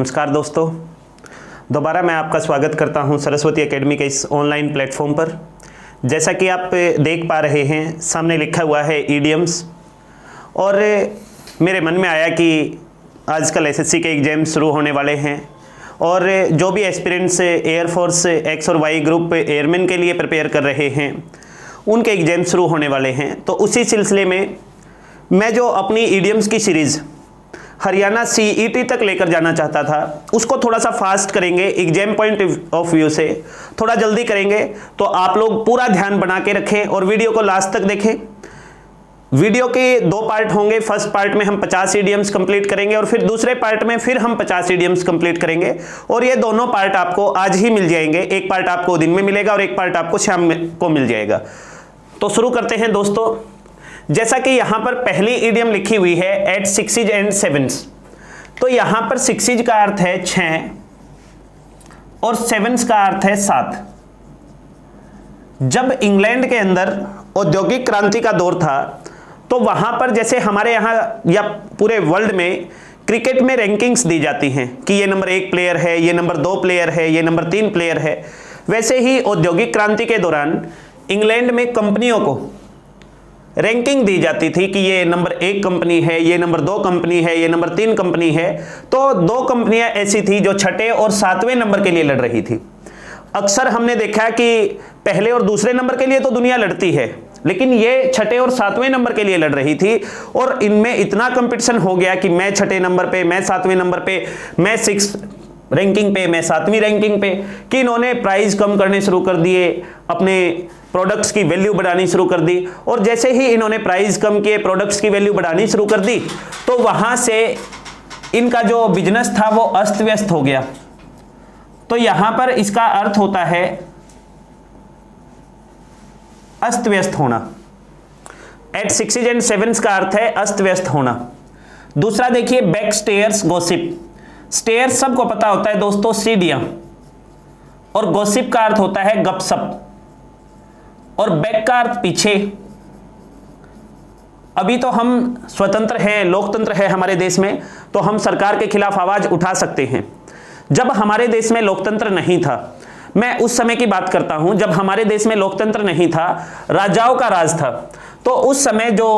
नमस्कार दोस्तों, दोबारा मैं आपका स्वागत करता हूं सरस्वती एकेडमी के इस ऑनलाइन प्लेटफॉर्म पर। जैसा कि आप देख पा रहे हैं, सामने लिखा हुआ है ईडियम्स, और मेरे मन में आया कि आजकल एसएससी के एग्ज़ाम शुरू होने वाले हैं और जो भी एस्पिरेंट्स एयरफोर्स एक्स और वाई ग्रुप एयरमैन के लिए प्रिपेयर कर रहे हैं, उनके एग्ज़ाम शुरू होने वाले हैं। तो उसी सिलसिले में मैं जो अपनी ईडियम्स की सीरीज़ हरियाणा सीईटी तक लेकर जाना चाहता था, उसको थोड़ा सा फास्ट करेंगे, एग्जाम पॉइंट ऑफ व्यू से थोड़ा जल्दी करेंगे। तो आप लोग पूरा ध्यान बना के रखें और वीडियो को लास्ट तक देखें। वीडियो के 2 पार्ट होंगे। फर्स्ट पार्ट में हम 50 ईडियम्स कंप्लीट करेंगे और फिर दूसरे पार्ट में फिर हम 50 ईडियम्स कंप्लीट करेंगे, और ये दोनों पार्ट आपको आज ही मिल जाएंगे। एक पार्ट आपको दिन में मिलेगा और एक पार्ट आपको शाम को मिल जाएगा। तो शुरू करते हैं दोस्तों। जैसा कि यहां पर पहली ईडियम लिखी हुई है एट सिक्सीज एंड सेवन्स, तो यहां पर सिक्सीज का अर्थ है 6 और सेवन्स का अर्थ है 7। जब इंग्लैंड के अंदर औद्योगिक क्रांति का दौर था, तो वहां पर जैसे हमारे यहां या पूरे वर्ल्ड में क्रिकेट में रैंकिंग्स दी जाती हैं कि ये नंबर 1 प्लेयर है, ये नंबर 2 प्लेयर है, ये नंबर 3 प्लेयर है, वैसे ही औद्योगिक क्रांति के दौरान इंग्लैंड में कंपनियों को रैंकिंग दी जाती थी कि ये नंबर 1 कंपनी है, ये नंबर 2 कंपनी है, ये नंबर 3 कंपनी है। तो 2 कंपनियां ऐसी थी जो छठे और 7वें नंबर के लिए लड़ रही थी। अक्सर हमने देखा कि पहले और दूसरे नंबर के लिए तो दुनिया लड़ती है, लेकिन ये छठे और 7वें नंबर के लिए लड़ रही थी, और इनमें इतना कंपटीशन हो गया कि मैं छठे नंबर पे, मैं 7वें नंबर पे, मैं 6 रैंकिंग पे, मैं 7वीं रैंकिंग पे, कि इन्होंने प्राइस कम करने शुरू कर दिए, अपने प्रोडक्ट्स की वैल्यू बढ़ानी शुरू कर दी। और जैसे ही इन्होंने प्राइस कम किए, प्रोडक्ट्स की वैल्यू बढ़ानी शुरू कर दी, तो वहां से इनका जो बिजनेस था वो अस्त व्यस्त हो गया। तो यहां पर इसका अर्थ होता है अस्त व्यस्त होना। एट सिक्सीज एंड सेवन्स का अर्थ है अस्त व्यस्त होना। दूसरा देखिए, बैक स्टेयर्स गॉसिप। स्टेयर्स सबको पता होता है दोस्तों, सीढ़ियां, और गॉसिप का अर्थ होता है गपशप, और बैक का अर्थ पीछे। अभी तो हम स्वतंत्र हैं, लोकतंत्र है हमारे देश में, तो हम सरकार के खिलाफ आवाज उठा सकते हैं। जब हमारे देश में लोकतंत्र नहीं था, मैं उस समय की बात करता हूं जब हमारे देश में लोकतंत्र नहीं था, राजाओं का राज था, तो उस समय जो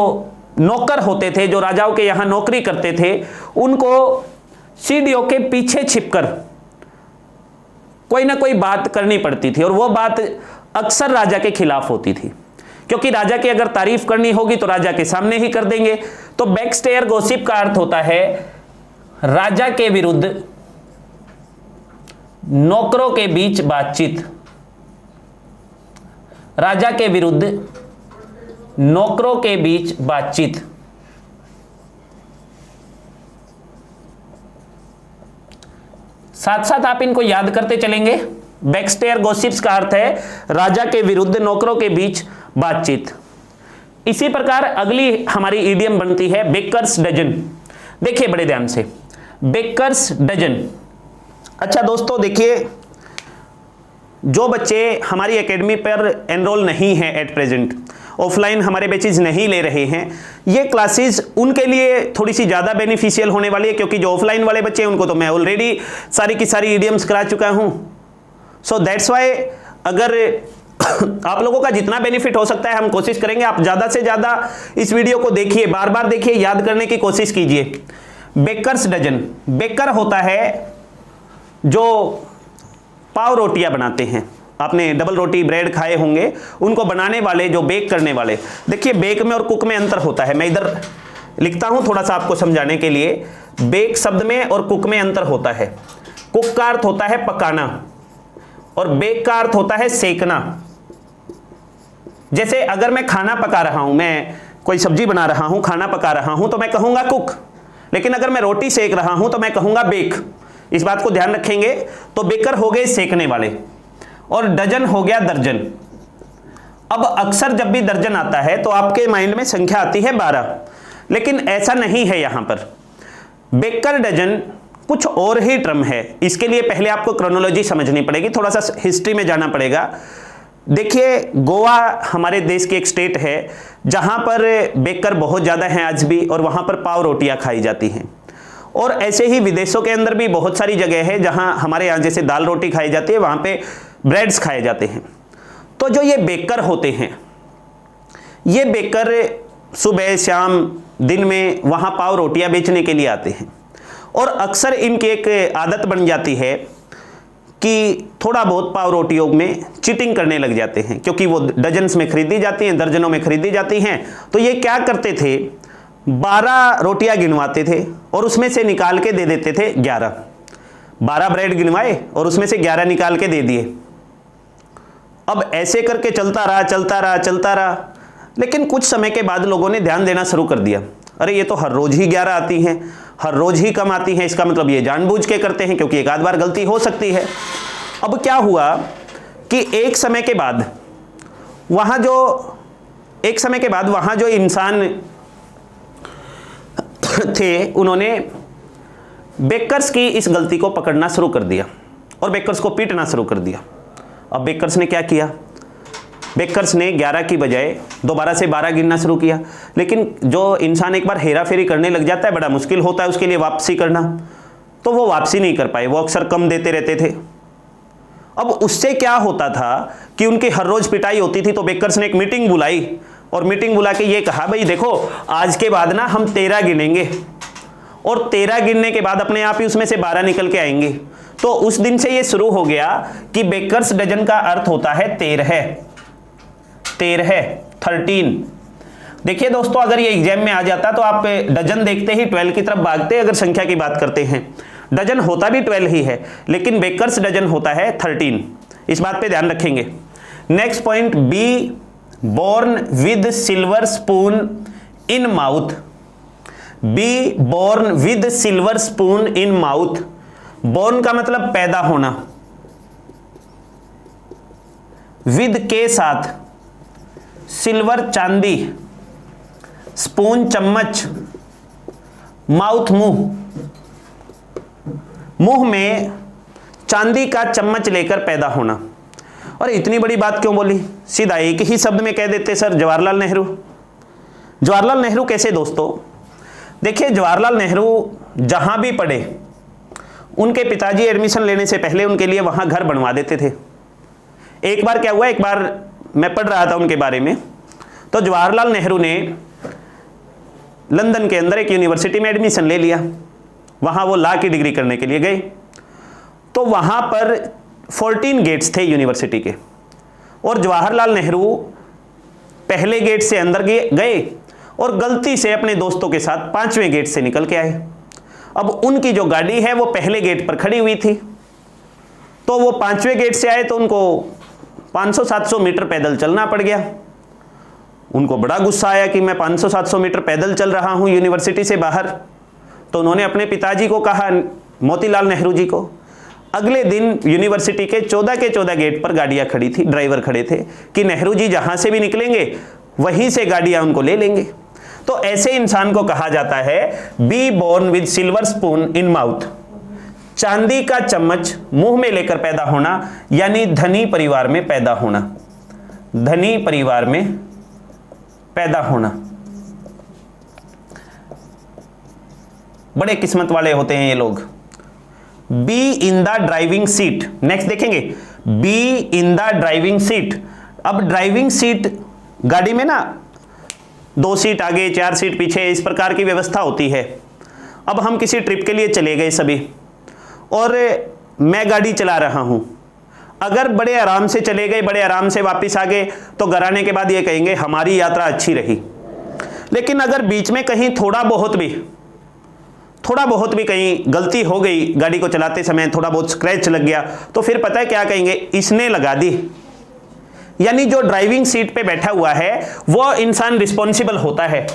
नौकर होते थे, जो राजाओं के यहां नौकरी करते थे, उनको सीढ़ियों के पीछे छिपकर कोई ना कोई बात करनी पड़ती थी, और वो बात अक्सर राजा के खिलाफ होती थी, क्योंकि राजा की अगर तारीफ करनी होगी तो राजा के सामने ही कर देंगे। तो बैकस्टेयर गॉसिप का अर्थ होता है राजा के विरुद्ध नौकरों के बीच बातचीत। राजा के विरुद्ध नौकरों के बीच बातचीत। साथ साथ आप इनको याद करते चलेंगे। बैकस्टेयर गॉसिप्स का अर्थ है राजा के विरुद्ध नौकरों के बीच बातचीत। इसी प्रकार अगली हमारी ईडियम बनती है बेकर्स डजन। देखिए बड़े ध्यान से, बेकर्स डजन। अच्छा दोस्तों देखिए, जो बच्चे हमारी एकेडमी पर एनरोल नहीं है एट प्रेजेंट, ऑफलाइन हमारे बैचेज नहीं ले रहे हैं, ये क्लासेस उनके लिए थोड़ी सी ज़्यादा बेनिफिशियल होने वाली है, क्योंकि जो ऑफलाइन वाले बच्चे हैं उनको तो मैं ऑलरेडी सारी की सारी ईडियम्स करा चुका हूं। सो दैट्स वाई अगर आप लोगों का जितना बेनिफिट हो सकता है हम कोशिश करेंगे, आप ज़्यादा से ज़्यादा इस वीडियो को देखिए, बार बार देखिए, याद करने की कोशिश कीजिए। Bakers dozen. बेकर होता है जो पाव रोटियां बनाते हैं। आपने डबल रोटी ब्रेड खाए होंगे, उनको बनाने वाले, जो बेक करने वाले। देखिए बेक में और कुक में अंतर होता है। मैं इधर लिखता हूं थोड़ा सा आपको समझाने के लिए। बेक शब्द में और कुक में अंतर होता है। कुक का अर्थ होता है पकाना, और बेक का अर्थ होता है सेकना। जैसे अगर मैं खाना पका रहा हूं, मैं कोई सब्जी बना रहा हूं, खाना पका रहा हूं, तो मैं कहूंगा कुक, लेकिन अगर मैं रोटी सेक रहा हूं तो मैं कहूंगा बेक। इस बात को ध्यान रखेंगे। तो बेकर हो गए सेकने वाले, और डजन हो गया दर्जन। अब अक्सर जब भी दर्जन आता है तो आपके माइंड में संख्या आती है 12, लेकिन ऐसा नहीं है। यहां पर बेकर डजन कुछ और ही टर्म है। इसके लिए पहले आपको क्रोनोलॉजी समझनी पड़ेगी, थोड़ा सा हिस्ट्री में जाना पड़ेगा। देखिए गोवा हमारे देश की एक स्टेट है जहां पर बेकर बहुत ज़्यादा हैं आज भी, और वहां पर पाव रोटियां खाई जाती हैं। और ऐसे ही विदेशों के अंदर भी बहुत सारी जगह है जहां हमारे यहाँ जैसे दाल रोटी खाई जाती है, वहां पे ब्रेड्स खाए जाते हैं। तो जो ये बेकर होते हैं, ये बेकर सुबह शाम दिन में वहां पाव रोटियां बेचने के लिए आते हैं, और अक्सर इनकी एक आदत बन जाती है कि थोड़ा बहुत पाव रोटियों में चीटिंग करने लग जाते हैं, क्योंकि वो डजन्स में खरीदी जाती हैं, दर्जनों में खरीदी जाती हैं। तो ये क्या करते थे, 12 रोटियां गिनवाते थे और उसमें से निकाल के दे देते थे 11। 12 ब्रेड गिनवाए और उसमें से 11 निकाल के दे दिए। अब ऐसे करके चलता रहा। लेकिन कुछ समय के बाद लोगों ने ध्यान देना शुरू कर दिया, अरे ये तो हर रोज ही 11 आती हैं, हर रोज ही कम आती हैं, इसका मतलब ये जानबूझ के करते हैं, क्योंकि एक आध बार गलती हो सकती है। अब क्या हुआ कि एक समय के बाद वहां जो इंसान थे, उन्होंने बेकर्स की इस गलती को पकड़ना शुरू कर दिया और बेकर्स को पीटना शुरू कर दिया। अब बेकर्स ने क्या किया, बेकर्स ने 11 की बजाय दोबारा से 12 गिनना शुरू किया। लेकिन जो इंसान एक बार हेरा फेरी करने लग जाता है, बड़ा मुश्किल होता है उसके लिए वापसी करना, तो वो वापसी नहीं कर पाए, वो अक्सर कम देते रहते थे। अब उससे क्या होता था कि उनकी हर रोज पिटाई होती थी। तो बेकर्स ने एक मीटिंग बुलाई और मीटिंग बुला के ये कहा, भाई देखो आज के बाद ना हम 13 गिनेंगे, और 13 गिनने के बाद अपने आप ही उसमें से 12 निकल के आएंगे। तो उस दिन से ये शुरू हो गया कि बेकर्स डजन का अर्थ होता है 13। 13। देखिए दोस्तों, अगर ये एग्जाम में आ जाता तो आप डजन देखते ही 12 की तरफ भागते। अगर संख्या की बात करते हैं, डजन होता भी 12 ही है, लेकिन बेकर्स डजन होता है 13। इस बात पे ध्यान रखेंगे। Next point, be born with silver spoon in mouth. Be born with silver spoon in mouth. Born का मतलब पैदा होना, विद के साथ, सिल्वर चांदी, स्पून चम्मच, माउथ मुंह, मुंह में चांदी का चम्मच लेकर पैदा होना। और इतनी बड़ी बात क्यों बोली, सीधा एक ही शब्द में कह देते सर, जवाहरलाल नेहरू। जवाहरलाल नेहरू कैसे दोस्तों, देखिए जवाहरलाल नेहरू जहां भी पढ़े, उनके पिताजी एडमिशन लेने से पहले उनके लिए वहां घर बनवा देते थे। एक बार क्या हुआ, एक बार मैं पढ़ रहा था उनके बारे में, तो जवाहरलाल नेहरू ने लंदन के अंदर एक यूनिवर्सिटी में एडमिशन ले लिया। वहां वो लॉ की डिग्री करने के लिए गए। तो वहां पर 14 गेट्स थे यूनिवर्सिटी के, और जवाहरलाल नेहरू पहले गेट से अंदर गए और गलती से अपने दोस्तों के साथ 5वें गेट से निकल के आए। अब उनकी जो गाड़ी है वो पहले गेट पर खड़ी हुई थी, तो वो 5वें गेट से आए तो उनको 500-700 मीटर पैदल चलना पड़ गया। उनको बड़ा गुस्सा आया कि मैं 500-700 मीटर पैदल चल रहा हूं यूनिवर्सिटी से बाहर। तो उन्होंने अपने पिताजी को कहा, मोतीलाल नेहरू जी को। अगले दिन यूनिवर्सिटी के 14 के 14 गेट पर गाड़ियां खड़ी थी, ड्राइवर खड़े थे कि नेहरू जी जहां से भी निकलेंगे वहीं से गाड़ियां उनको ले लेंगे। तो ऐसे इंसान को कहा जाता है be born with silver spoon in mouth, चांदी का चम्मच मुंह में लेकर पैदा होना, यानी धनी परिवार में पैदा होना। धनी परिवार में पैदा होना, बड़े किस्मत वाले होते हैं ये लोग। Be in the driving seat, next देखेंगे, be in the driving seat. अब ड्राइविंग सीट, गाड़ी में ना 2 सीट आगे 4 सीट पीछे, इस प्रकार की व्यवस्था होती है। अब हम किसी ट्रिप के लिए चले गए सभी, और मैं गाड़ी चला रहा हूं। अगर बड़े आराम से चले गए, बड़े आराम से वापस आ गए, तो घर आने के बाद ये कहेंगे हमारी यात्रा अच्छी रही। लेकिन अगर बीच में कहीं थोड़ा बहुत भी कहीं गलती हो गई, गाड़ी को चलाते समय थोड़ा बहुत स्क्रैच लग गया, तो फिर पता है क्या कहेंगे, इसने लगा दी। यानी जो ड्राइविंग सीट पे बैठा हुआ है वो इंसान रिस्पॉन्सिबल होता है।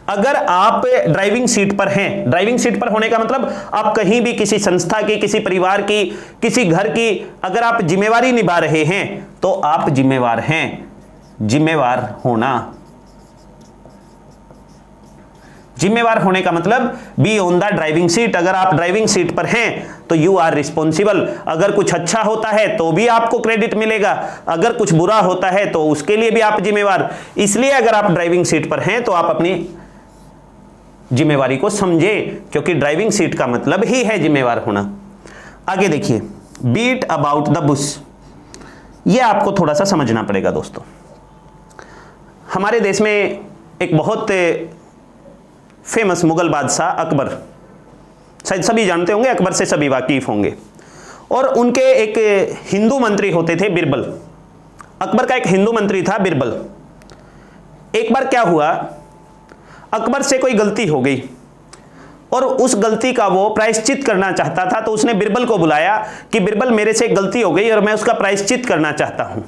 अगर आप ड्राइविंग सीट पर हैं, ड्राइविंग सीट पर होने का मतलब आप कहीं भी किसी संस्था की, किसी परिवार की, किसी घर की अगर आप जिम्मेवारी निभा रहे हैं तो आप जिम्मेवार हैं। जिम्मेवार होना, जिम्मेवार होने का मतलब be on the driving seat. अगर आप ड्राइविंग सीट पर हैं तो यू आर रिस्पॉन्सिबल। अगर कुछ अच्छा होता है तो भी आपको क्रेडिट मिलेगा, अगर कुछ बुरा होता है तो उसके लिए भी आप जिम्मेवार। इसलिए अगर आप ड्राइविंग सीट पर हैं तो आप अपनी जिम्मेवारी को समझे, क्योंकि ड्राइविंग सीट का मतलब ही है जिम्मेवार होना। आगे देखिए, बीट अबाउट द बुश, यह आपको थोड़ा सा समझना पड़ेगा दोस्तों। हमारे देश में एक बहुत फेमस मुगल बादशाह अकबर, शायद सभी जानते होंगे, अकबर से सभी वाकिफ होंगे, और उनके एक हिंदू मंत्री होते थे बिरबल। अकबर का एक हिंदू मंत्री था बिरबल। एक बार क्या हुआ, अकबर से कोई गलती हो गई और उस गलती का वो प्रायश्चित करना चाहता था, तो उसने बिरबल को बुलाया कि बिरबल मेरे से एक गलती हो गई और मैं उसका प्रायश्चित करना चाहता हूं।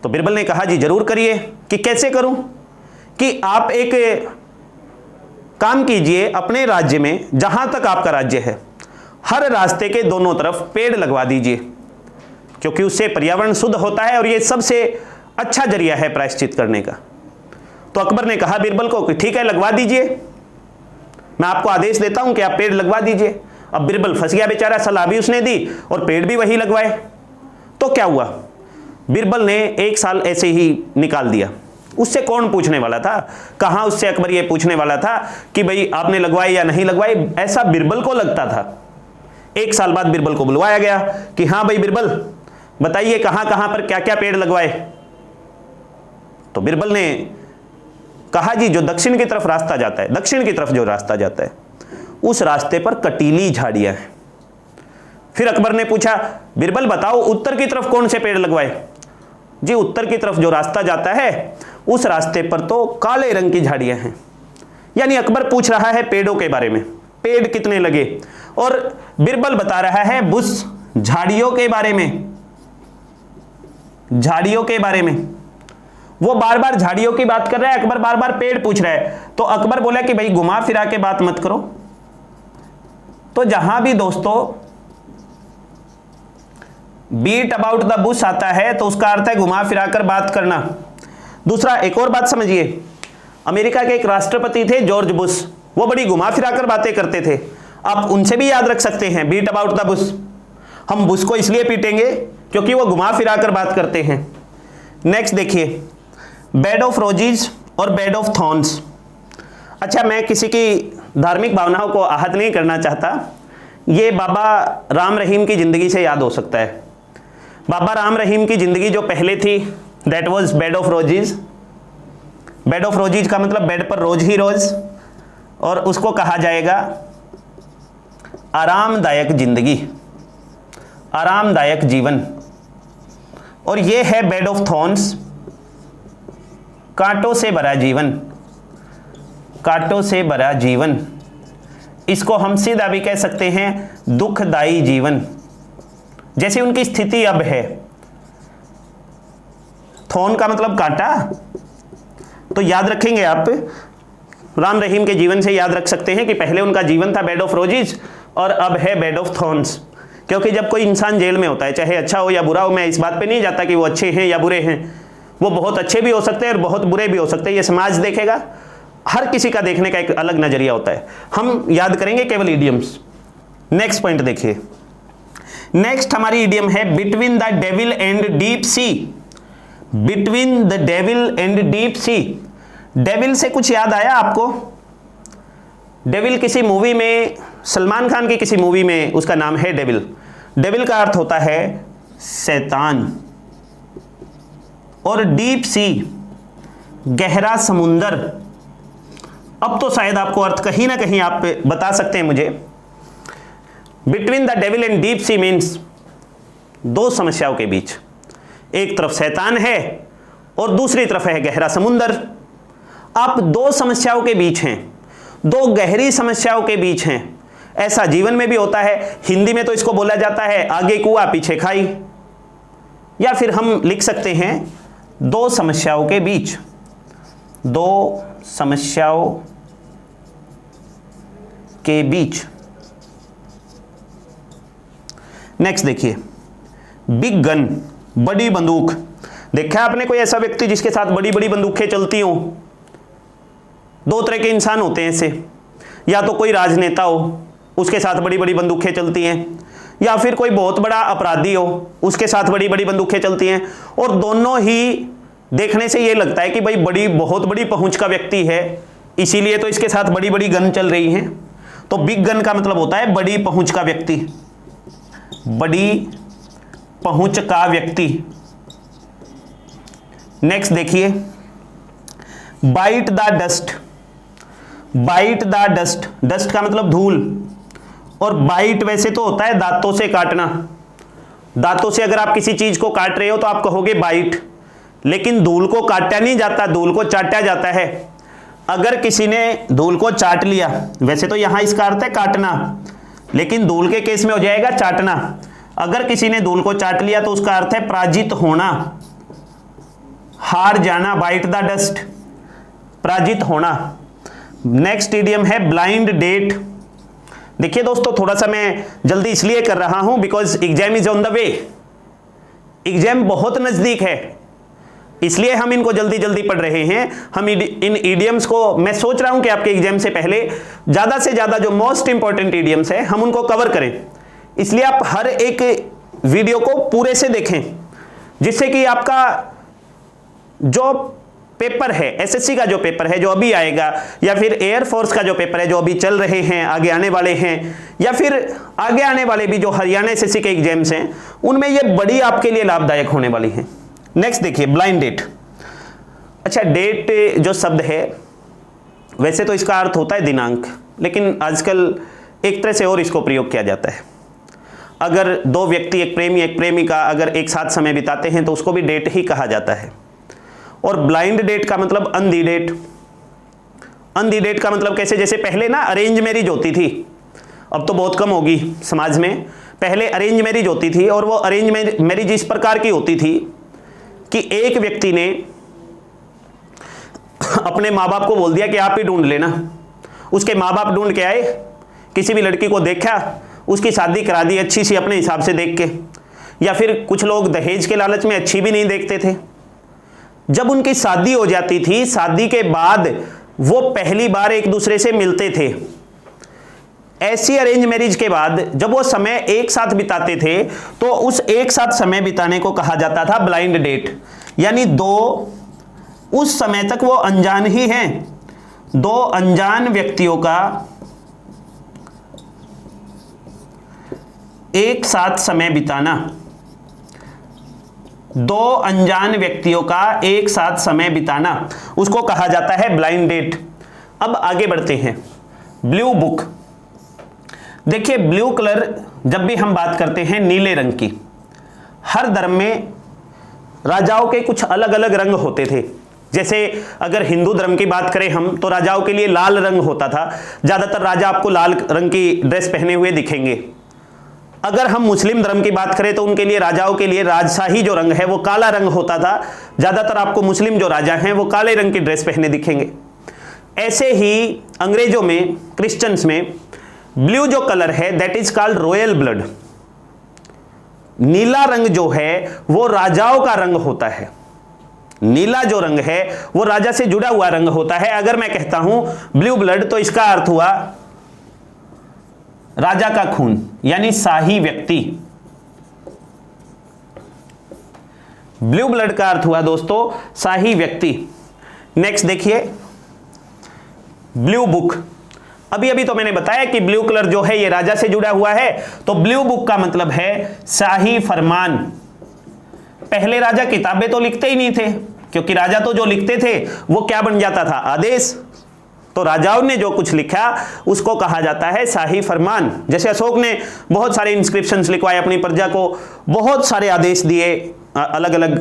तो बिरबल ने कहा जी जरूर करिए। कि कैसे करूं? कि आप एक काम कीजिए, अपने राज्य में जहां तक आपका राज्य है हर रास्ते के दोनों तरफ पेड़ लगवा दीजिए, क्योंकि उससे पर्यावरण शुद्ध होता है और ये सबसे अच्छा जरिया है प्रायश्चित करने का। तो अकबर ने कहा बिरबल को कि ठीक है लगवा दीजिए, मैं आपको आदेश देता हूं कि आप पेड़ लगवा दीजिए। अब बिरबल फंस गया बेचारा, सलाह भी उसने दी और पेड़ भी वही लगवाए। तो क्या हुआ, बिरबल ने 1 साल ऐसे ही निकाल दिया। उससे कौन पूछने वाला था? कहां उससे अकबर ये पूछने वाला था कि भाई आपने लगवाई या नहीं लगवाई, ऐसा बिरबल को लगता था। 1 साल बाद बिरबल को बुलवाया गया कि हाँ भाई बिरबल बताइए कहां कहां पर क्या क्या पेड़ लगवाए। तो बिरबल ने कहा जी जो दक्षिण की तरफ रास्ता जाता है, दक्षिण की तरफ जो रास्ता जाता है उस रास्ते पर कटीली झाड़ियां हैं। फिर अकबर ने पूछा बिरबल बताओ उत्तर की तरफ कौन से पेड़ लगवाए? जी उत्तर की तरफ जो रास्ता जाता है उस रास्ते पर तो काले रंग की झाड़ियां हैं। यानी अकबर पूछ रहा है पेड़ों के बारे में, पेड़ कितने लगे, और बिरबल बता रहा है बुश, झाड़ियों के बारे में, झाड़ियों के बारे में। वो बार बार झाड़ियों की बात कर रहा है, अकबर बार बार पेड़ पूछ रहा है। तो अकबर बोला कि भाई घुमा फिरा के बात मत करो। तो जहां भी दोस्तों बीट अबाउट द बुश आता है तो उसका अर्थ है घुमा फिरा कर बात करना। दूसरा एक और बात समझिए, अमेरिका के एक राष्ट्रपति थे जॉर्ज बुश, वो बड़ी घुमा फिरा कर बातें करते थे। आप उनसे भी याद रख सकते हैं बीट अबाउट द बुश। हम बुश को इसलिए पीटेंगे क्योंकि वो घुमा फिरा कर बात करते हैं। नेक्स्ट देखिए, बेड ऑफ रोजेज और बेड ऑफ थॉर्न्स। अच्छा, मैं किसी की धार्मिक भावनाओं को आहत नहीं करना चाहता, ये बाबा राम रहीम की जिंदगी से याद हो सकता है। बाबा राम रहीम की जिंदगी जो पहले थी that was bed of roses. Bed of roses का मतलब बेड पर रोज ही रोज, और उसको कहा जाएगा आरामदायक जिंदगी, आरामदायक जीवन। और ये है बेड ऑफ थॉर्न्स, कांटों से भरा जीवन, कांटों से भरा जीवन। इसको हम सीधा भी कह सकते हैं दुखदाई जीवन, जैसी उनकी स्थिति अब है। थॉर्न का मतलब कांटा, तो याद रखेंगे आप राम रहीम के जीवन से याद रख सकते हैं कि पहले उनका जीवन था बेड ऑफ रोजेज और अब है बेड ऑफ थॉर्न्स। क्योंकि जब कोई इंसान जेल में होता है, चाहे अच्छा हो या बुरा हो, मैं इस बात पे नहीं जाता कि वो अच्छे हैं या बुरे हैं, वो बहुत अच्छे भी हो सकते हैं और बहुत बुरे भी हो सकते हैं, ये समाज देखेगा। हर किसी का देखने का एक अलग नजरिया होता है, हम याद करेंगे केवल इडियम्स। नेक्स्ट पॉइंट देखिए, नेक्स्ट हमारी इडियम है between the devil and deep C. Between the devil and deep C. Devil से कुछ याद आया आपको? डेविल किसी मूवी में, सलमान खान की किसी मूवी में उसका नाम है डेविल। डेविल का अर्थ होता है शैतान। और डीप सी गहरा समुंदर। अब तो शायद आपको अर्थ कहीं ना कहीं आप बता सकते हैं मुझे। Between the devil and deep sea means दो समस्याओं के बीच, एक तरफ शैतान है और दूसरी तरफ है गहरा समुंदर। आप दो समस्याओं के बीच हैं, दो गहरी समस्याओं के बीच हैं। ऐसा जीवन में भी होता है। हिंदी में तो इसको बोला जाता है आगे कुआं पीछे खाई, या फिर हम लिख सकते हैं दो समस्याओं के बीच, दो समस्याओं के बीच। नेक्स्ट देखिए, बिग गन, बड़ी बंदूक। देखा आपने कोई ऐसा व्यक्ति जिसके साथ बड़ी बड़ी बंदूकें चलती हों? दो तरह के इंसान होते हैं ऐसे, या तो कोई राजनेता हो, उसके साथ बड़ी बड़ी बंदूकें चलती हैं, या फिर कोई बहुत बड़ा अपराधी हो, उसके साथ बड़ी बड़ी बंदूकें चलती हैं। और दोनों ही देखने से ये लगता है कि भाई बहुत बड़ी पहुंच का व्यक्ति है, इसीलिए तो इसके साथ बड़ी बड़ी गन चल रही हैं। तो बिग गन का मतलब होता है बड़ी पहुंच का व्यक्ति, बड़ी पहुंच का व्यक्ति। नेक्स्ट देखिए, bite the dust, bite the dust, dust का मतलब धूल, और बाइट वैसे तो होता है दांतों से काटना। दांतों से अगर आप किसी चीज को काट रहे हो तो आप कहोगे बाइट, लेकिन धूल को काटा नहीं जाता, धूल को चाटा जाता है। अगर किसी ने धूल को चाट लिया, वैसे तो यहां इसका अर्थ है काटना, लेकिन धूल के केस में हो जाएगा चाटना। अगर किसी ने धूल को चाट लिया तो उसका अर्थ है पराजित होना, हार जाना, बाइट द डस्ट, पराजित होना। नेक्स्ट इडियम है ब्लाइंड डेट। देखिए दोस्तों, थोड़ा सा मैं जल्दी इसलिए कर रहा हूं because exam is on the way, exam बहुत नजदीक है, इसलिए हम इनको जल्दी जल्दी पढ़ रहे हैं। हम इन इडियम्स को, मैं सोच रहा हूं कि आपके एग्जाम से पहले ज्यादा से ज्यादा जो मोस्ट इंपॉर्टेंट इडियम्स है हम उनको कवर करें, इसलिए आप हर एक वीडियो को पूरे से देखें, जिससे कि आपका जो पेपर है, एसएससी का जो पेपर है जो अभी आएगा, या फिर एयरफोर्स का जो पेपर है जो अभी चल रहे हैं, आगे आने वाले हैं, या फिर आगे आने वाले भी जो हरियाणा एसएससी के एग्जाम्स हैं, उनमें ये बड़ी आपके लिए लाभदायक होने वाली हैं। नेक्स्ट देखिए, ब्लाइंड डेट। अच्छा, डेट जो शब्द है वैसे तो इसका अर्थ होता है दिनांक, लेकिन आजकल एक तरह से और इसको प्रयोग किया जाता है। अगर दो व्यक्ति, एक प्रेमी एक प्रेमिका, अगर एक साथ समय बिताते हैं तो उसको भी डेट ही कहा जाता है। और ब्लाइंड डेट का मतलब अंधी डेट। अंधी डेट का मतलब कैसे, जैसे पहले ना अरेंज मैरिज होती थी, अब तो बहुत कम होगी समाज में। पहले अरेंज मैरिज होती थी, और वो अरेंज मैरिज इस प्रकार की होती थी कि एक व्यक्ति ने अपने माँ बाप को बोल दिया कि आप ही ढूंढ लेना। उसके माँ बाप ढूंढ के आए, किसी भी लड़की को देखा, उसकी शादी करा दी अच्छी सी अपने हिसाब से देख के, या फिर कुछ लोग दहेज के लालच में अच्छी भी नहीं देखते थे। जब उनकी शादी हो जाती थी, शादी के बाद वो पहली बार एक दूसरे से मिलते थे। ऐसी अरेंज मैरिज के बाद जब वो समय एक साथ बिताते थे तो उस एक साथ समय बिताने को कहा जाता था ब्लाइंड डेट। यानी दो, उस समय तक वो अनजान ही हैं, दो अनजान व्यक्तियों का एक साथ समय बिताना, दो अनजान व्यक्तियों का एक साथ समय बिताना, उसको कहा जाता है ब्लाइंड डेट। अब आगे बढ़ते हैं, ब्लू बुक। देखिए, ब्लू कलर जब भी हम बात करते हैं नीले रंग की, हर धर्म में राजाओं के कुछ अलग अलग रंग होते थे। जैसे अगर हिंदू धर्म की बात करें हम, तो राजाओं के लिए लाल रंग होता था, ज्यादातर राजा आपको लाल रंग की ड्रेस पहने हुए दिखेंगे। अगर हम मुस्लिम धर्म की बात करें तो उनके लिए, राजाओं के लिए राजशाही जो रंग है वो काला रंग होता था, ज्यादातर आपको मुस्लिम जो राजा हैं वो काले रंग की ड्रेस पहने दिखेंगे। ऐसे ही अंग्रेजों में, क्रिश्चियंस में ब्लू जो कलर है that is called royal blood. नीला रंग जो है वो राजाओं का रंग होता है। नीला जो रंग है वो राजा से जुड़ा हुआ रंग होता है। अगर मैं कहता हूं ब्लू ब्लड तो इसका अर्थ हुआ राजा का खून, यानी शाही व्यक्ति। ब्लू ब्लड का अर्थ हुआ दोस्तों शाही व्यक्ति। नेक्स्ट देखिए, ब्लू बुक। अभी तो मैंने बताया कि ब्लू कलर जो है ये राजा से जुड़ा हुआ है, तो ब्लू बुक का मतलब है शाही फरमान। पहले राजा किताबें तो लिखते ही नहीं थे, क्योंकि राजा तो जो लिखते थे वो क्या बन जाता था, आदेश। तो राजाओं ने जो कुछ लिखा उसको कहा जाता है शाही फरमान। जैसे अशोक ने बहुत सारे इंस्क्रिप्शंस लिखवाए अपनी प्रजा को, बहुत सारे आदेश दिए अलग अलग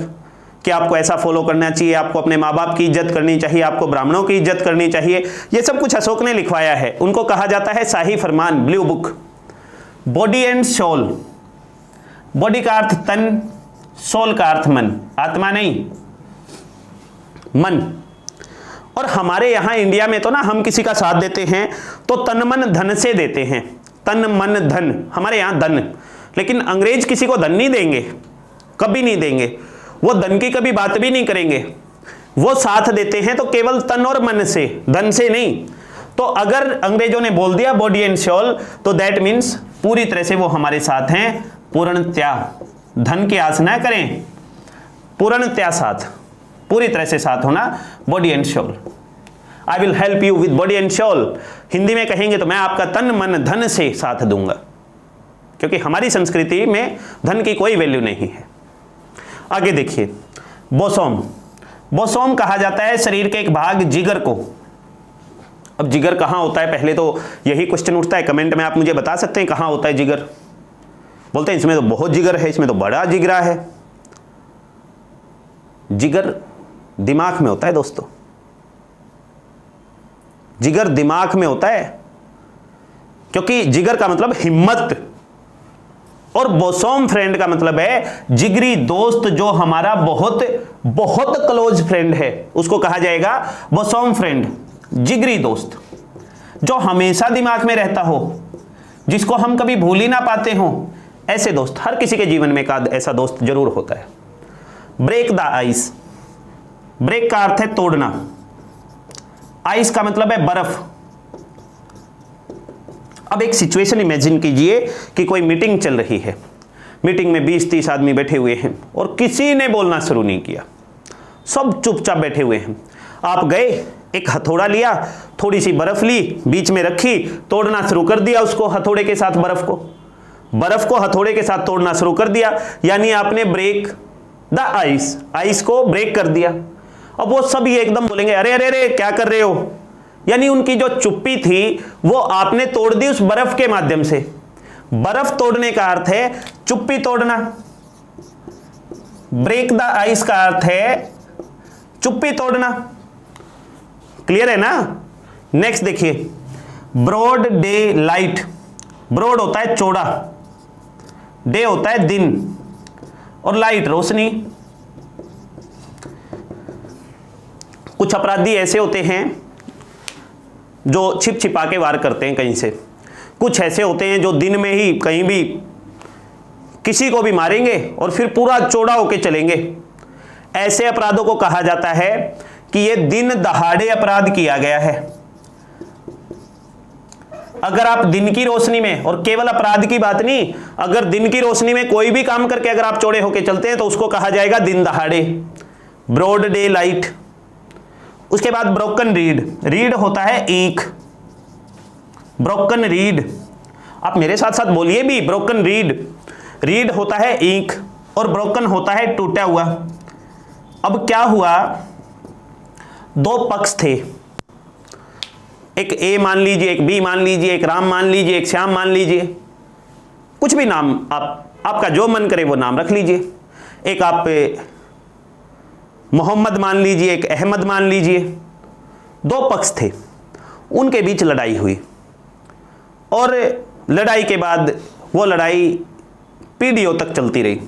कि आपको ऐसा फॉलो करना चाहिए, आपको अपने माँ बाप की इज्जत करनी चाहिए, आपको ब्राह्मणों की इज्जत करनी चाहिए। ये सब कुछ अशोक ने लिखवाया है, उनको कहा जाता है शाही फरमान, blue book. Body and soul. Body का अर्थ तन, सोल का अर्थ मन, आत्मा नहीं, मन। और हमारे यहां इंडिया में तो ना हम किसी का साथ देते हैं तो तन मन धन से देते हैं, तन मन धन, हमारे यहां धन। लेकिन अंग्रेज किसी को धन नहीं देंगे, कभी नहीं देंगे, वो धन की कभी बात भी नहीं करेंगे। वो साथ देते हैं तो केवल तन और मन से, धन से नहीं। तो अगर अंग्रेजों ने बोल दिया बॉडी एंड सोल, तो दैट मीन्स पूरी तरह से वो हमारे साथ हैं, पूर्णतया। धन की आस ना करें, पूर्णतया साथ, पूरी तरह से साथ होना, body and soul. I will help you with body and soul. Hindi में कहेंगे तो मैं आपका तन मन धन से साथ दूंगा, क्योंकि हमारी संस्कृति में धन की कोई वैल्यू नहीं है। आगे देखिए, बोसोम। बोसोम कहा जाता है शरीर के एक भाग जिगर को। अब जिगर कहाँ होता है, पहले तो यही क्वेश्चन उठता है, कमेंट में आप मुझे बता सकते हैं कहाँ होता है जिगर। बोलते हैं इसमें तो बहुत जिगर है, इसमें तो बड़ा जिगरा है। जिगर दिमाग में होता है दोस्तों, जिगर दिमाग में होता है, क्योंकि जिगर का मतलब हिम्मत, और बोसोम फ्रेंड का मतलब है जिगरी दोस्त, जो हमारा बहुत बहुत क्लोज फ्रेंड है उसको कहा जाएगा बोसोम फ्रेंड, जिगरी दोस्त, जो हमेशा दिमाग में रहता हो, जिसको हम कभी भूल ही ना पाते हो। ऐसे दोस्त हर किसी के जीवन में एक ऐसा दोस्त जरूर होता है। Break the ice. ब्रेक का अर्थ है तोड़ना, आइस का मतलब है बर्फ। अब एक सिचुएशन इमेजिन कीजिए कि कोई मीटिंग चल रही है, मीटिंग में 20-30 आदमी बैठे हुए हैं और किसी ने बोलना शुरू नहीं किया, सब चुपचाप बैठे हुए हैं। आप गए, एक हथौड़ा लिया, थोड़ी सी बर्फ ली, बीच में रखी, तोड़ना शुरू कर दिया उसको हथौड़े के साथ, बर्फ को हथौड़े के साथ तोड़ना शुरू कर दिया, यानी आपने ब्रेक द आइस, आइस को ब्रेक कर दिया। अब वो सब ये एकदम बोलेंगे अरे अरे अरे क्या कर रहे हो, यानी उनकी जो चुप्पी थी वो आपने तोड़ दी उस बर्फ के माध्यम से। बर्फ तोड़ने का अर्थ है चुप्पी तोड़ना, ब्रेक द आइस का अर्थ है चुप्पी तोड़ना। क्लियर है ना? नेक्स्ट देखिए, ब्रॉड डे लाइट। ब्रॉड होता है चौड़ा, डे होता है दिन, और लाइट रोशनी। कुछ अपराधी ऐसे होते हैं जो छिप छिपा के वार करते हैं कहीं से, कुछ ऐसे होते हैं जो दिन में ही कहीं भी किसी को भी मारेंगे और फिर पूरा चौड़ा होके चलेंगे। ऐसे अपराधों को कहा जाता है कि ये दिन दहाड़े अपराध किया गया है। अगर आप दिन की रोशनी में, और केवल अपराध की बात नहीं, अगर दिन की रोशनी में कोई भी काम करके अगर आप चौड़े होके चलते हैं तो उसको कहा जाएगा दिन दहाड़े, ब्रॉड डे लाइट। उसके बाद ब्रोकन रीड। रीड होता है ईंख, ब्रोकन रीड। आप मेरे साथ साथ बोलिए भी, ब्रोकन रीड। रीड होता है ईंख और ब्रोकन होता है टूटा हुआ। अब क्या हुआ, दो पक्ष थे, एक ए मान लीजिए, एक बी मान लीजिए, एक राम मान लीजिए, एक श्याम मान लीजिए, कुछ भी नाम आपका जो मन करे वो नाम रख लीजिए। एक आप मोहम्मद मान लीजिए, एक अहमद मान लीजिए। दो पक्ष थे, उनके बीच लड़ाई हुई, और लड़ाई के बाद वो लड़ाई पीढ़ियों तक चलती रही।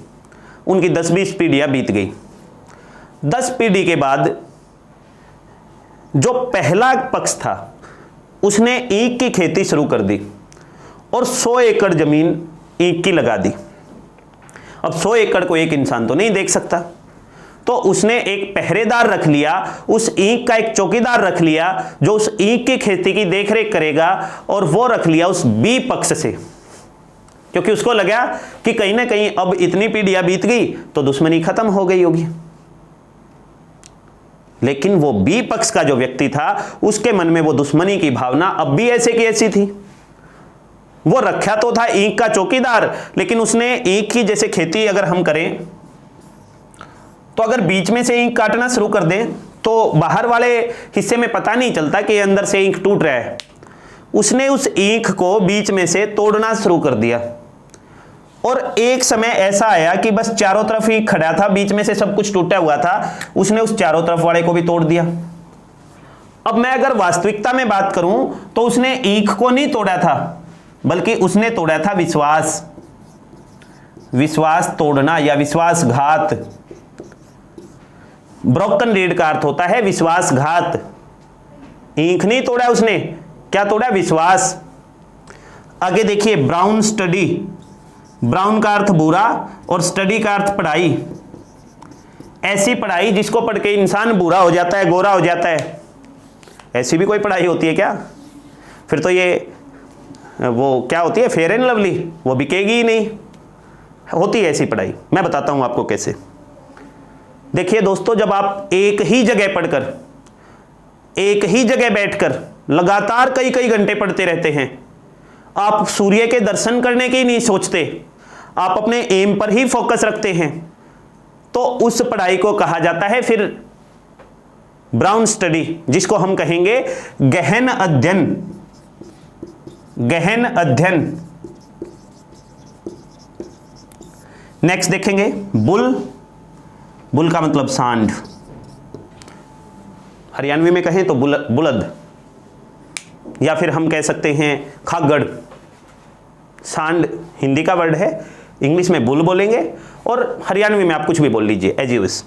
उनकी 10-20 पीढ़ियां बीत गई। 10 पीढ़ी के बाद जो पहला पक्ष था उसने ईंख की खेती शुरू कर दी और 100 एकड़ जमीन ईंख की लगा दी। अब 100 एकड़ को एक इंसान तो नहीं देख सकता, तो उसने एक पहरेदार रख लिया, उस ईंख का एक चौकीदार रख लिया जो उस ईंख की खेती की देखरेख करेगा, और वो रख लिया उस बी पक्ष से, क्योंकि उसको लगा कि कहीं ना कहीं अब इतनी पीढ़ियां बीत गई तो दुश्मनी खत्म हो गई होगी। लेकिन वो बी पक्ष का जो व्यक्ति था उसके मन में वो दुश्मनी की भावना अब भी ऐसे की ऐसी थी। वो रखा तो था ईंख का चौकीदार, लेकिन उसने ईंख की जैसे खेती अगर हम करें तो अगर बीच में से ईंख काटना शुरू कर दें तो बाहर वाले हिस्से में पता नहीं चलता कि अंदर से ईंख टूट रहा है। उसने उस ईंख को बीच में से तोड़ना शुरू कर दिया, और एक समय ऐसा आया कि बस चारों तरफ ईंख खड़ा था, बीच में से सब कुछ टूटा हुआ था, उसने उस चारों तरफ वाले को भी तोड़ दिया। अब मैं अगर वास्तविकता में बात करूं तो उसने ईंख को नहीं तोड़ा था, बल्कि उसने तोड़ा था विश्वास। विश्वास तोड़ना या विश्वासघात। ब्रोकन रीड का अर्थ होता है विश्वासघात। ईंख नहीं तोड़ा उसने, क्या तोड़ा? विश्वास। आगे देखिए, ब्राउन स्टडी। ब्राउन का अर्थ भूरा और स्टडी का अर्थ पढ़ाई। ऐसी पढ़ाई जिसको पढ़ के इंसान भूरा हो जाता है, गोरा हो जाता है। ऐसी भी कोई पढ़ाई होती है क्या? फिर तो ये वो क्या होती है, फेयर एंड लवली, वो बिकेगी ही नहीं। होती है ऐसी पढ़ाई, मैं बताता हूं आपको कैसे। देखिए दोस्तों, जब आप एक ही जगह पढ़कर एक ही जगह बैठकर लगातार कई कई घंटे पढ़ते रहते हैं, आप सूर्य के दर्शन करने की नहीं सोचते, आप अपने एम पर ही फोकस रखते हैं, तो उस पढ़ाई को कहा जाता है फिर ब्राउन स्टडी, जिसको हम कहेंगे गहन अध्ययन। गहन अध्ययन। नेक्स्ट देखेंगे बुल। बुल का मतलब सांड, हरियाणवी में कहें तो बुलद, या फिर हम कह सकते हैं खागड़। सांड हिंदी का वर्ड है, इंग्लिश में बुल बोलेंगे, और हरियाणवी में आप कुछ भी बोल लीजिए as you wish.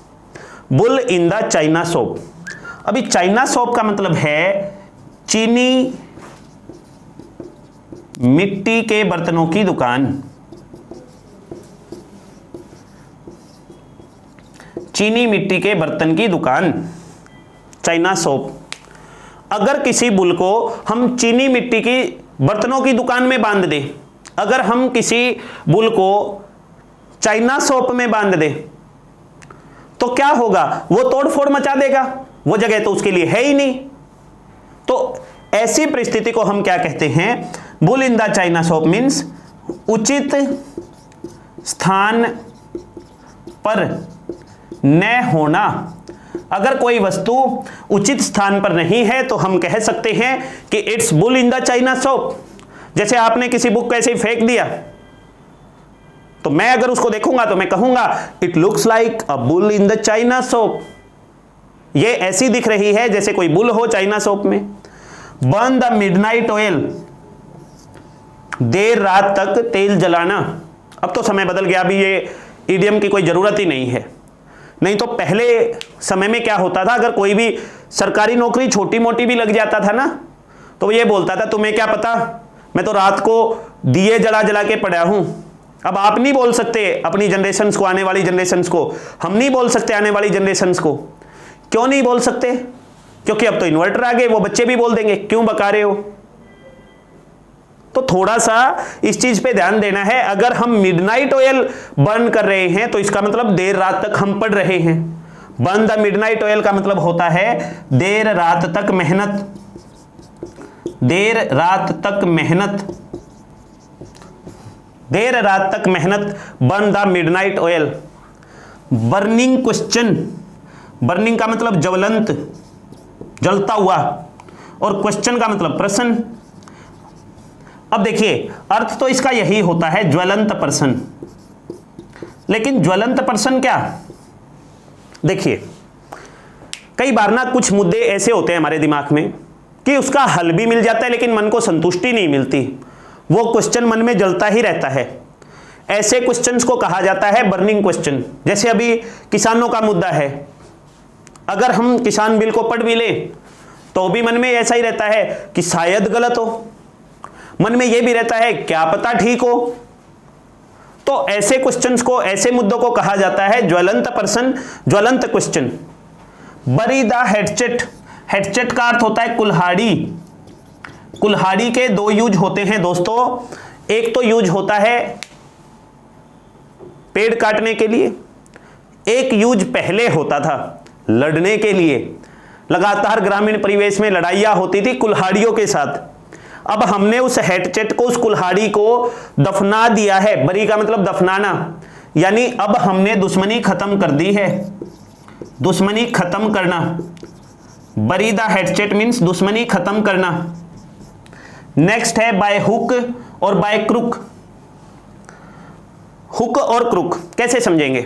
Bull in the china shop. अभी चाइना शॉप का मतलब है चीनी मिट्टी के बर्तनों की दुकान। चीनी मिट्टी के बर्तन की दुकान, चाइना शॉप। अगर किसी बुल को हम चीनी मिट्टी की बर्तनों की दुकान में बांध दें, अगर हम किसी बुल को चाइना शॉप में बांध दें, तो क्या होगा? वो तोड़फोड़ मचा देगा, वो जगह तो उसके लिए है ही नहीं। तो ऐसी परिस्थिति को हम क्या कहते हैं? Bull in the china shop means उचित स्थान पर न होना। अगर कोई वस्तु उचित स्थान पर नहीं है तो हम कह सकते हैं कि it's bull in the china shop. जैसे आपने किसी बुक को ऐसे ही फेंक दिया, तो मैं अगर उसको देखूंगा तो मैं कहूंगा it looks like a bull in the china shop. ये ऐसी दिख रही है जैसे कोई बुल हो चाइना शॉप में। बर्न द मिडनाइट ऑयल, देर रात तक तेल जलाना। अब तो समय बदल गया, अभी ये इडियम की कोई जरूरत ही नहीं है। नहीं तो पहले समय में क्या होता था, अगर कोई भी सरकारी नौकरी छोटी मोटी भी लग जाता था ना, तो ये बोलता था तुम्हें क्या पता, मैं तो रात को दिए जला जला के पड़ा हूं। अब आप नहीं बोल सकते अपनी जनरेशन्स को, आने वाली जनरेशन्स को, हम नहीं बोल सकते आने वाली जनरेशन्स को। क्यों नहीं बोल सकते? क्योंकि अब तो इन्वर्टर आ गए, वो बच्चे भी बोल देंगे क्यों बका रहे हो। तो थोड़ा सा इस चीज पे ध्यान देना है। अगर हम मिडनाइट ऑयल बर्न कर रहे हैं तो इसका मतलब देर रात तक हम पढ़ रहे हैं। बर्न द मिडनाइट ऑयल का मतलब होता है देर रात तक मेहनत। देर रात तक मेहनत, देर रात तक मेहनत। Burn the midnight oil. Burning question, burning का मतलब ज्वलंत, जलता हुआ, और क्वेश्चन का मतलब प्रश्न। अब देखिए अर्थ तो इसका यही होता है ज्वलंत प्रश्न, लेकिन ज्वलंत प्रश्न क्या? देखिए कई बार ना कुछ मुद्दे ऐसे होते हैं हमारे दिमाग में कि उसका हल भी मिल जाता है लेकिन मन को संतुष्टि नहीं मिलती, वो क्वेश्चन मन में जलता ही रहता है। ऐसे क्वेश्चंस को कहा जाता है बर्निंग क्वेश्चन। जैसे अभी किसानों का मुद्दा है, अगर हम किसान बिल को पढ़ भी लें तो भी मन में ऐसा ही रहता है कि शायद गलत हो, मन में यह भी रहता है क्या पता ठीक हो। तो ऐसे क्वेश्चंस को, ऐसे मुद्दों को कहा जाता है ज्वलंत प्रश्न, ज्वलंत क्वेश्चन। बरी द हेडसेट, हेडसेट का अर्थ होता है कुल्हाड़ी। कुल्हाड़ी के दो यूज होते हैं दोस्तों, एक तो यूज होता है पेड़ काटने के लिए, एक यूज पहले होता था लड़ने के लिए। लगातार ग्रामीण परिवेश में लड़ाइयां होती थी कुल्हाड़ियों के साथ। अब हमने उस हेडसेट को, उस कुल्हाड़ी को दफना दिया है। बरी का मतलब दफनाना, यानी अब हमने दुश्मनी खत्म कर दी है। दुश्मनी खत्म करना, बरी द हेडसेट मीन्स दुश्मनी खत्म करना। नेक्स्ट है बाय हुक और बाय क्रुक। हुक और क्रुक कैसे समझेंगे?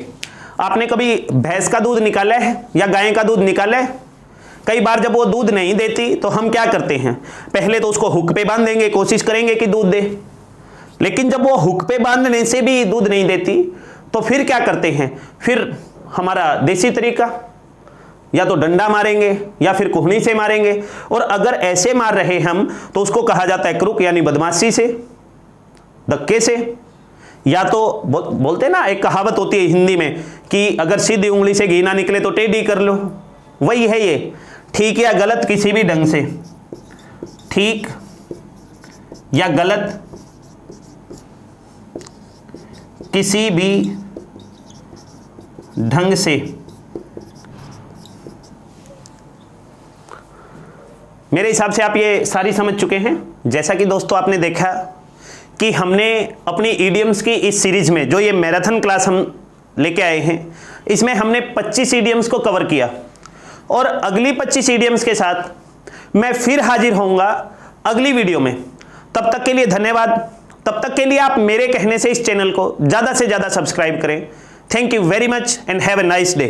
आपने कभी भैंस का दूध निकाला है या गाय का दूध निकाला है? कई बार जब वो दूध नहीं देती तो हम क्या करते हैं, पहले तो उसको हुक पे बांध देंगे, कोशिश करेंगे कि दूध दे। लेकिन जब वो हुक पे बांधने से भी दूध नहीं देती तो फिर क्या करते हैं? फिर हमारा देसी तरीका, या तो डंडा मारेंगे या फिर कुहनी से मारेंगे। और अगर ऐसे मार रहे हम तो उसको कहा जाता है क्रुक, यानी बदमाशी से, धक्के से। या तो बोलते ना, एक कहावत होती है हिंदी में कि अगर सीधी उंगली से घी ना निकले तो टेढ़ी कर लो, वही है ये। ठीक या गलत किसी भी ढंग से, ठीक या गलत किसी भी ढंग से मेरे हिसाब से आप ये सारी समझ चुके हैं। जैसा कि दोस्तों आपने देखा कि हमने अपनी ईडियम्स की इस सीरीज में जो ये मैराथन क्लास हम लेके आए हैं, इसमें हमने 25 ईडियम्स को कवर किया और अगली 25 ईडियम्स के साथ मैं फिर हाजिर होऊंगा अगली वीडियो में। तब तक के लिए धन्यवाद। तब तक के लिए आप मेरे कहने से इस चैनल को ज़्यादा से ज़्यादा सब्सक्राइब करें। Thank you very much and have a nice day.